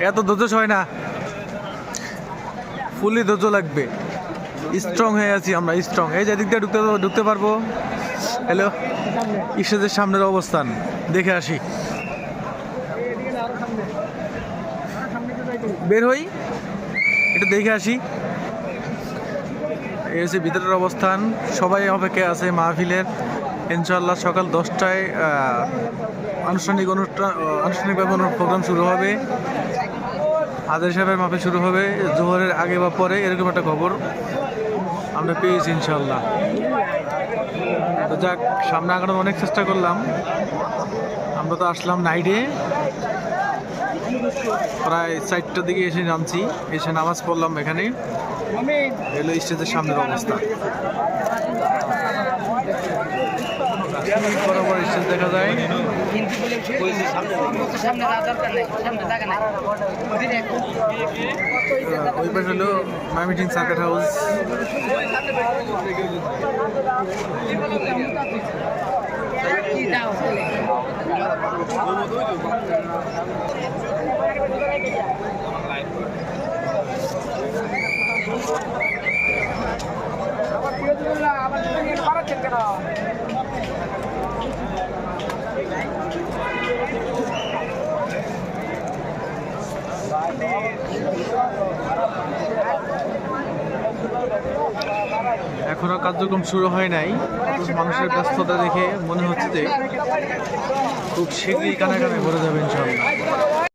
এত ধৈর্য হয় না, ফুলি ধৈর্য লাগবে। স্ট্রং হয়ে আছি আমরা, স্ট্রং। এই যে দিক দিয়ে ঢুকতে পারবো। হ্যালো, স্টেজের সামনের অবস্থান দেখে আসি। বের হই, একটু দেখে আসি। এই হচ্ছে ভিতরের অবস্থান। সবাই অপেক্ষায় আছে মাহফিলের। ইনশাআল্লাহ সকাল 10টায় আনুষ্ঠানিকভাবে প্রোগ্রাম শুরু হবে। আদের সাহেবের মাহফিল শুরু হবে জোহরের আগে বা পরে, এরকম একটা খবর আমরা পেয়েছি ইনশাআল্লাহ। তো যাক, সামনে আগানোর অনেক চেষ্টা করলাম। আমরা তো আসলাম নাইটে, প্রায় 4টার দিকে এসে নামছি, এসে নামাজ পড়লাম এখানে। এলো স্টেজের সামনের অবস্থা। বরাবর স্টেজ দেখা যায়। ওই পাশে হলো ময়মনসিংহ সার্কিট হাউস। এখনো কার্যক্রম শুরু হয় নাই। মানুষের ব্যস্ততা দেখে মনে হচ্ছে যে খুব শীঘ্রই কানাকানি ভরে যাবে ইনশাআল্লাহ।